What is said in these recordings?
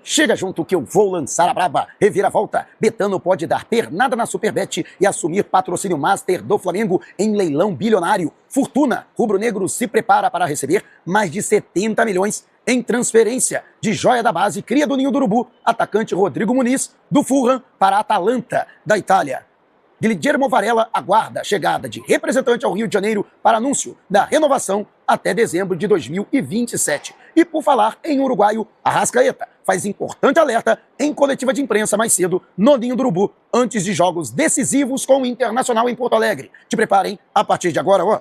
Chega junto que eu vou lançar a braba. Reviravolta. Betano pode dar pernada na Superbet e assumir patrocínio master do Flamengo em leilão bilionário. Fortuna. Rubro-negro se prepara para receber mais de 70 milhões em transferência de joia da base, cria do Ninho do Urubu, atacante Rodrigo Muniz, do Fulham para a Atalanta, da Itália. Guilherme Varela aguarda a chegada de representante ao Rio de Janeiro para anúncio da renovação até dezembro de 2027. E por falar em uruguaio, Arrascaeta faz importante alerta em coletiva de imprensa mais cedo no Ninho do Urubu, antes de jogos decisivos com o Internacional em Porto Alegre. Te preparem, a partir de agora, ó.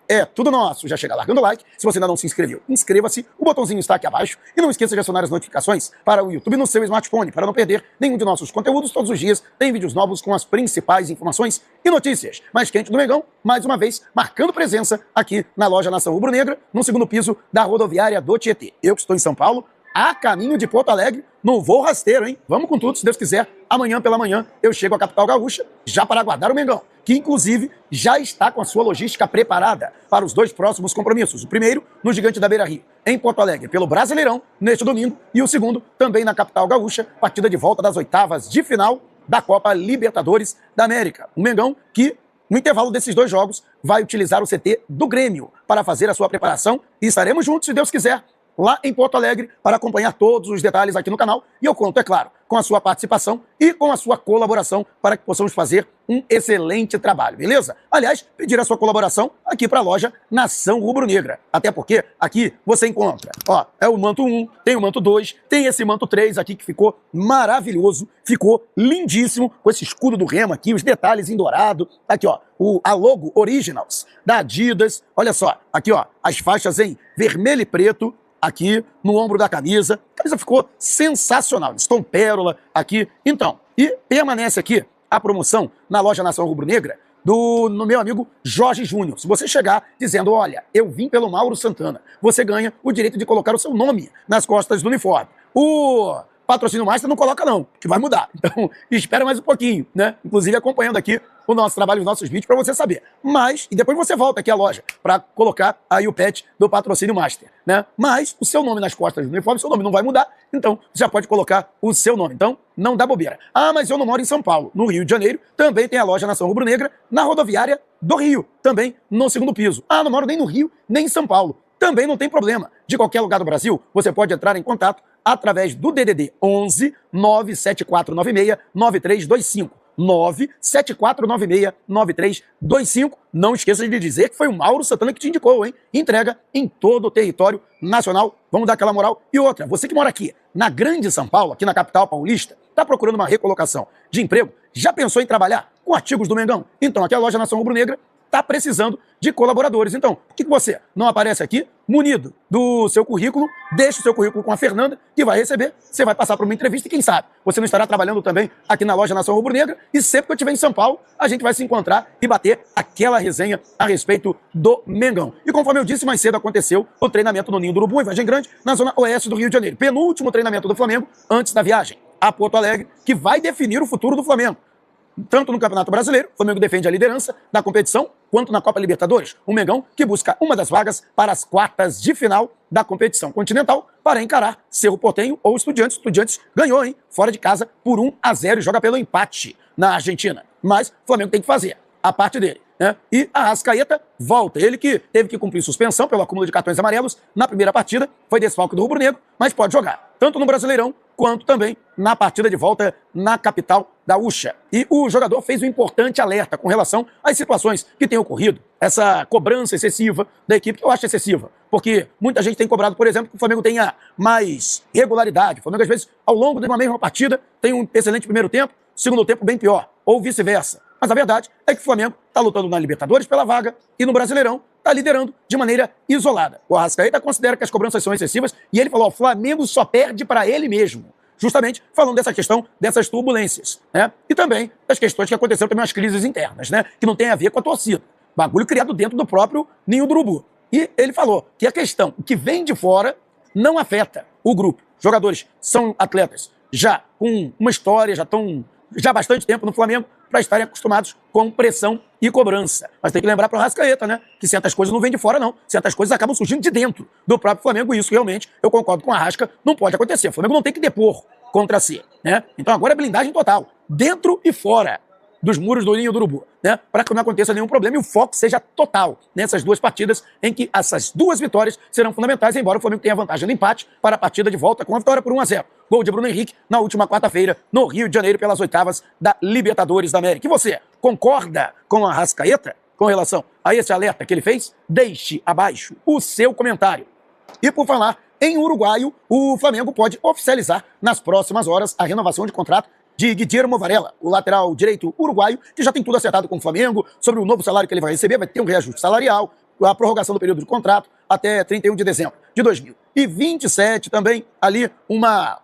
É tudo nosso. Já chega largando o like. Se você ainda não se inscreveu, inscreva-se. O botãozinho está aqui abaixo. E não esqueça de acionar as notificações para o YouTube no seu smartphone, para não perder nenhum de nossos conteúdos. Todos os dias tem vídeos novos com as principais informações e notícias mais quentes do Mengão, mais uma vez marcando presença aqui na loja Nação Rubro-Negra, no segundo piso da rodoviária do Tietê. Eu que estou em São Paulo, a caminho de Porto Alegre, no voo rasteiro, hein? Vamos com tudo, se Deus quiser. Amanhã pela manhã eu chego à capital gaúcha, já para aguardar o Mengão, que inclusive já está com a sua logística preparada para os dois próximos compromissos. O primeiro, no Gigante da Beira-Rio, em Porto Alegre, pelo Brasileirão, neste domingo, e o segundo, também na capital gaúcha, partida de volta das oitavas de final da Copa Libertadores da América. O Mengão que, no intervalo desses dois jogos, vai utilizar o CT do Grêmio para fazer a sua preparação e estaremos juntos, se Deus quiser, lá em Porto Alegre, para acompanhar todos os detalhes aqui no canal. E eu conto, é claro, com a sua participação e com a sua colaboração para que possamos fazer um excelente trabalho, beleza? Aliás, pedir a sua colaboração aqui para a loja Nação Rubro-Negra. Até porque aqui você encontra, ó, é o manto 1, tem o manto 2, tem esse manto 3 aqui que ficou maravilhoso, ficou lindíssimo, com esse escudo do Remo aqui, os detalhes em dourado. Aqui, ó, a logo Originals da Adidas. Olha só, aqui, ó, as faixas em vermelho e preto, aqui no ombro da camisa. A camisa ficou sensacional. Stone Pérola aqui. Então, e permanece aqui a promoção na loja Nação Rubro-Negra no meu amigo Jorge Júnior. Se você chegar dizendo, olha, eu vim pelo Mauro Santana, você ganha o direito de colocar o seu nome nas costas do uniforme. O patrocínio master não coloca não, que vai mudar. Então, espera mais um pouquinho, né? Inclusive acompanhando aqui o nosso trabalho, os nossos vídeos, para você saber. Mas, e depois você volta aqui à loja para colocar aí o patch do patrocínio master, né? Mas o seu nome nas costas do uniforme, seu nome não vai mudar, então você já pode colocar o seu nome. Então, não dá bobeira. Ah, mas eu não moro em São Paulo. No Rio de Janeiro também tem a loja Nação Rubro-Negra, na rodoviária do Rio, também no segundo piso. Ah, não moro nem no Rio, nem em São Paulo. Também não tem problema. De qualquer lugar do Brasil, você pode entrar em contato através do DDD 11 97496 9325. 974969325. Não esqueça de dizer que foi o Mauro Santana que te indicou, hein? Entrega em todo o território nacional. Vamos dar aquela moral. E outra, você que mora aqui na Grande São Paulo, aqui na capital paulista, está procurando uma recolocação de emprego? Já pensou em trabalhar com artigos do Mengão? Então, aqui a loja Nação Rubro-Negra está precisando de colaboradores. Então, por que você não aparece aqui munido do seu currículo? Deixa o seu currículo com a Fernanda, que vai receber. Você vai passar por uma entrevista e quem sabe você não estará trabalhando também aqui na loja Nação Rubro-Negra. E sempre que eu estiver em São Paulo, a gente vai se encontrar e bater aquela resenha a respeito do Mengão. E conforme eu disse, mais cedo aconteceu o treinamento no Ninho do Urubu, em Vargem Grande, na zona oeste do Rio de Janeiro. Penúltimo treinamento do Flamengo antes da viagem a Porto Alegre, que vai definir o futuro do Flamengo. Tanto no Campeonato Brasileiro, o Flamengo defende a liderança da competição, quanto na Copa Libertadores, o Mengão que busca uma das vagas para as quartas de final da competição continental para encarar Cerro Porteño ou Estudiantes. Estudiantes ganhou, hein? Fora de casa por 1-0 e joga pelo empate na Argentina. Mas o Flamengo tem que fazer a parte dele, né? E a Arrascaeta volta. Ele que teve que cumprir suspensão pelo acúmulo de cartões amarelos na primeira partida, foi desfalque do rubro-negro, mas pode jogar, tanto no Brasileirão, quanto também na partida de volta na capital gaúcha. E o jogador fez um importante alerta com relação às situações que têm ocorrido, essa cobrança excessiva da equipe, que eu acho excessiva, porque muita gente tem cobrado, por exemplo, que o Flamengo tenha mais regularidade. O Flamengo, às vezes, ao longo de uma mesma partida, tem um excelente primeiro tempo, segundo tempo bem pior, ou vice-versa. Mas a verdade é que o Flamengo está lutando na Libertadores pela vaga e no Brasileirão está liderando de maneira isolada. O Arrascaeta considera que as cobranças são excessivas e ele falou, o Flamengo só perde para ele mesmo. Justamente falando dessa questão, dessas turbulências, né? E também das questões que aconteceram também, as crises internas, né? Que não tem a ver com a torcida. Bagulho criado dentro do próprio Ninho do Urubu. E ele falou que a questão, o que vem de fora, não afeta o grupo. Jogadores são atletas já com uma história, já estão já há bastante tempo no Flamengo para estarem acostumados com pressão e cobrança. Mas tem que lembrar para o Arrascaeta, né? Que certas coisas não vêm de fora, não. Certas coisas acabam surgindo de dentro do próprio Flamengo e isso realmente, eu concordo com a Arrasca, não pode acontecer. O Flamengo não tem que depor contra si, né? Então agora é blindagem total, dentro e fora dos muros do Ninho do Urubu, né? Para que não aconteça nenhum problema e o foco seja total nessas duas partidas em que essas duas vitórias serão fundamentais, embora o Flamengo tenha vantagem no empate para a partida de volta com a vitória por 1-0. Gol de Bruno Henrique na última quarta-feira no Rio de Janeiro pelas oitavas da Libertadores da América. E você, concorda com a Arrascaeta com relação a esse alerta que ele fez? Deixe abaixo o seu comentário. E por falar em uruguaio, o Flamengo pode oficializar nas próximas horas a renovação de contrato de Guillermo Varela, o lateral direito uruguaio, que já tem tudo acertado com o Flamengo, sobre o novo salário que ele vai receber, vai ter um reajuste salarial, a prorrogação do período de contrato até 31 de dezembro de 2027 também, ali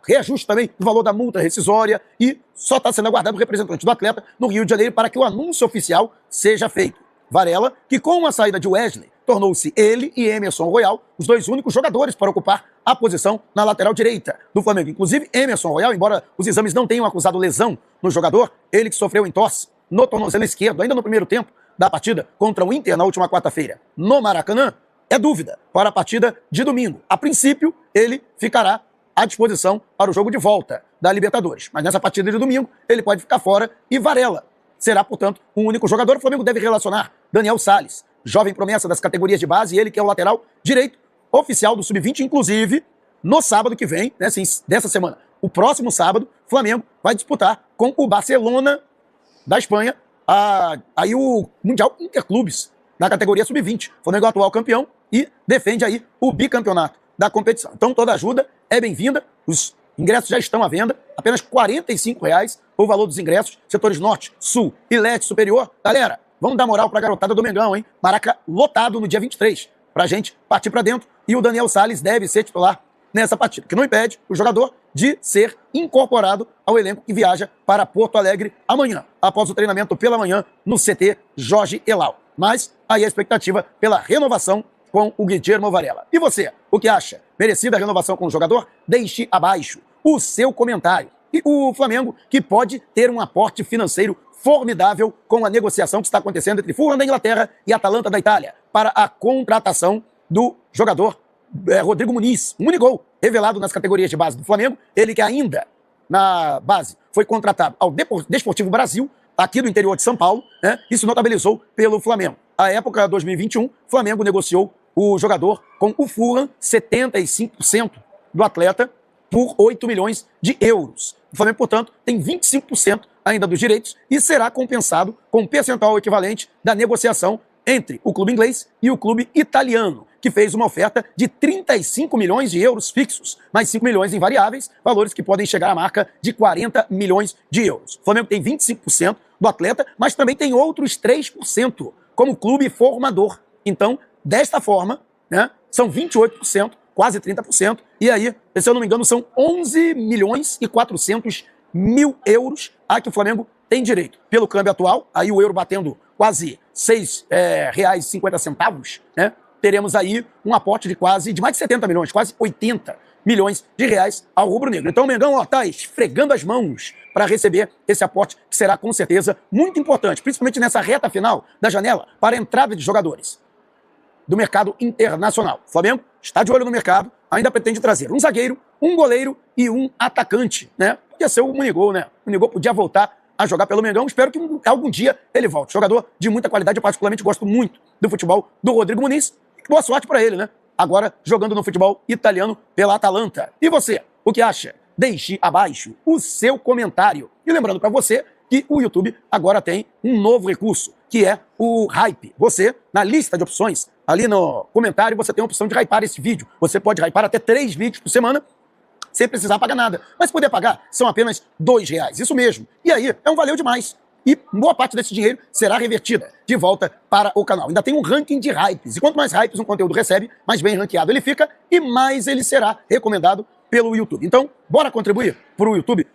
reajuste também do valor da multa rescisória e só está sendo aguardado o representante do atleta no Rio de Janeiro para que o anúncio oficial seja feito. Varela, que com a saída de Wesley, tornou-se ele e Emerson Royal os dois únicos jogadores para ocupar a posição na lateral direita do Flamengo. Inclusive, Emerson Royal, embora os exames não tenham acusado lesão no jogador, ele que sofreu entorse no tornozelo esquerdo, ainda no primeiro tempo da partida contra o Inter na última quarta-feira no Maracanã, é dúvida para a partida de domingo. A princípio, ele ficará à disposição para o jogo de volta da Libertadores. Mas nessa partida de domingo, ele pode ficar fora e Varela será, portanto, um único jogador. O Flamengo deve relacionar Daniel Salles, jovem promessa das categorias de base, ele que é o lateral direito oficial do Sub-20, inclusive no sábado que vem, né, dessa semana. O próximo sábado, o Flamengo vai disputar com o Barcelona da Espanha aí o Mundial Interclubes na categoria Sub-20. O Flamengo é o atual campeão e defende aí o bicampeonato da competição. Então toda ajuda é bem-vinda, os ingressos já estão à venda, apenas R$ 45 o valor dos ingressos, setores norte, sul e leste superior. Galera, vamos dar moral pra garotada do Mengão, hein? Maraca lotado no dia 23, pra gente partir pra dentro. E o Daniel Salles deve ser titular nessa partida, que não impede o jogador de ser incorporado ao elenco que viaja para Porto Alegre amanhã, após o treinamento pela manhã no CT Jorge Elal. Mas aí a expectativa pela renovação com o Guillermo Varela. E você, o que acha? Merecida a renovação com o jogador? Deixe abaixo o seu comentário. E o Flamengo, que pode ter um aporte financeiro formidável com a negociação que está acontecendo entre Fulham da Inglaterra e Atalanta da Itália para a contratação do jogador Rodrigo Muniz, um Unigol, revelado nas categorias de base do Flamengo, ele que ainda na base foi contratado ao Desportivo Brasil, aqui do interior de São Paulo, né, e se notabilizou pelo Flamengo. À época, 2021, o Flamengo negociou o jogador com o Fulham, 75% do atleta, por 8 milhões de euros. O Flamengo, portanto, tem 25% ainda dos direitos e será compensado com um percentual equivalente da negociação entre o clube inglês e o clube italiano, que fez uma oferta de 35 milhões de euros fixos, mais 5 milhões em variáveis, valores que podem chegar à marca de 40 milhões de euros. O Flamengo tem 25% do atleta, mas também tem outros 3% como clube formador. Então, desta forma, né, são 28%, quase 30%, e aí, se eu não me engano, são 11 milhões e 400 mil euros a que o Flamengo tem direito. Pelo câmbio atual, aí o euro batendo quase R$ 6,50, né? Teremos aí um aporte de mais de 70 milhões, quase 80 milhões de reais ao rubro-negro. Então o Mengão está esfregando as mãos para receber esse aporte, que será com certeza muito importante, principalmente nessa reta final da janela para a entrada de jogadores do mercado internacional. O Flamengo está de olho no mercado, ainda pretende trazer um zagueiro, um goleiro e um atacante, né? Podia ser o Munigol, né? O Munigol podia voltar a jogar pelo Mengão, espero que algum dia ele volte. Jogador de muita qualidade, eu particularmente gosto muito do futebol do Rodrigo Muniz. Boa sorte para ele, né? Agora jogando no futebol italiano pela Atalanta. E você, o que acha? Deixe abaixo o seu comentário. E lembrando para você que o YouTube agora tem um novo recurso, que é o Hype. Você, na lista de opções, ali no comentário, você tem a opção de hypar esse vídeo. Você pode hypar até 3 vídeos por semana, sem precisar pagar nada. Mas se puder pagar, são apenas R$2. Isso mesmo. E aí, valeu demais. E boa parte desse dinheiro será revertida de volta para o canal. Ainda tem um ranking de hypes. E quanto mais hypes um conteúdo recebe, mais bem ranqueado ele fica e mais ele será recomendado pelo YouTube. Então, bora contribuir para o YouTube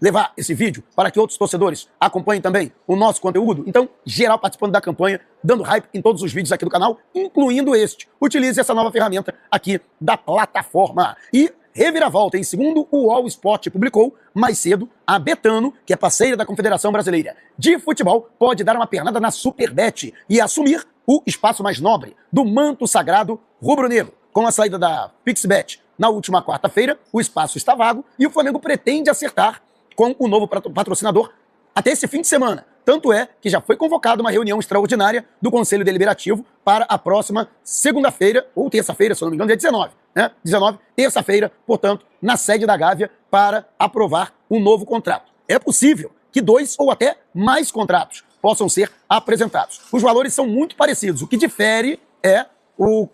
levar esse vídeo para que outros torcedores acompanhem também o nosso conteúdo. Então, geral participando da campanha, dando hype em todos os vídeos aqui do canal, incluindo este. Utilize essa nova ferramenta aqui da plataforma. E reviravolta. Em segundo, o All Sport publicou mais cedo, a Betano, que é parceira da Confederação Brasileira de Futebol, pode dar uma pernada na Superbet e assumir o espaço mais nobre do manto sagrado rubro-negro. Com a saída da Pixbet na última quarta-feira, o espaço está vago e o Flamengo pretende acertar com o novo patrocinador até esse fim de semana. Tanto é que já foi convocada uma reunião extraordinária do Conselho Deliberativo para a próxima segunda-feira, ou terça-feira, se eu não me engano, dia 19, né? 19, terça-feira, portanto, na sede da Gávea, para aprovar um novo contrato. É possível que 2 ou até mais contratos possam ser apresentados. Os valores são muito parecidos. O que difere é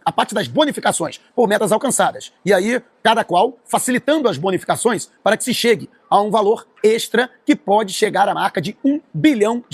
a parte das bonificações por metas alcançadas. E aí, cada qual facilitando as bonificações para que se chegue a um valor extra que pode chegar à marca de R$1 bilhão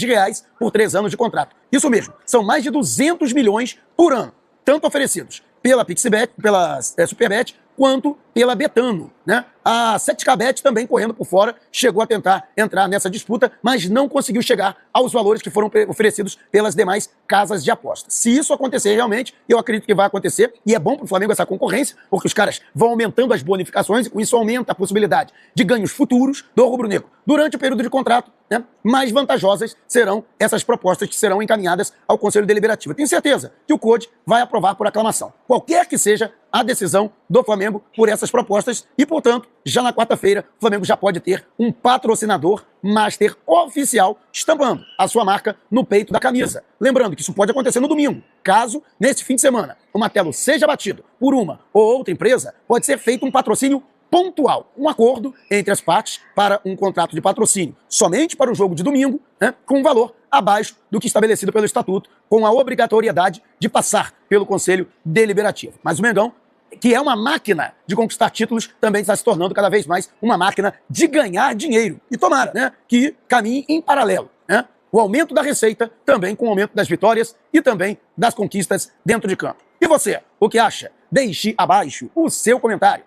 por 3 anos de contrato. Isso mesmo, são mais de 200 milhões por ano, tanto oferecidos pela Pixbet, pela Superbet, quanto pela Betano, né? A 7kBet também correndo por fora, chegou a tentar entrar nessa disputa, mas não conseguiu chegar aos valores que foram oferecidos pelas demais casas de apostas. Se isso acontecer realmente, eu acredito que vai acontecer, e é bom para o Flamengo essa concorrência, porque os caras vão aumentando as bonificações e com isso aumenta a possibilidade de ganhos futuros do rubro-negro durante o período de contrato, né? Mais vantajosas serão essas propostas que serão encaminhadas ao Conselho Deliberativo. Eu tenho certeza que o CODE vai aprovar por aclamação, qualquer que seja a decisão do Flamengo por essas propostas e, portanto, já na quarta-feira, o Flamengo já pode ter um patrocinador master oficial estampando a sua marca no peito da camisa. Lembrando que isso pode acontecer no domingo. Caso, nesse fim de semana, o martelo seja batido por uma ou outra empresa, pode ser feito um patrocínio pontual, um acordo entre as partes para um contrato de patrocínio somente para o jogo de domingo, né, com um valor abaixo do que estabelecido pelo Estatuto, com a obrigatoriedade de passar pelo Conselho Deliberativo. Mas o Mengão, que é uma máquina de conquistar títulos, também está se tornando cada vez mais uma máquina de ganhar dinheiro. E tomara, né, que caminhe em paralelo, né, o aumento da receita também com o aumento das vitórias e também das conquistas dentro de campo. E você, o que acha? Deixe abaixo o seu comentário.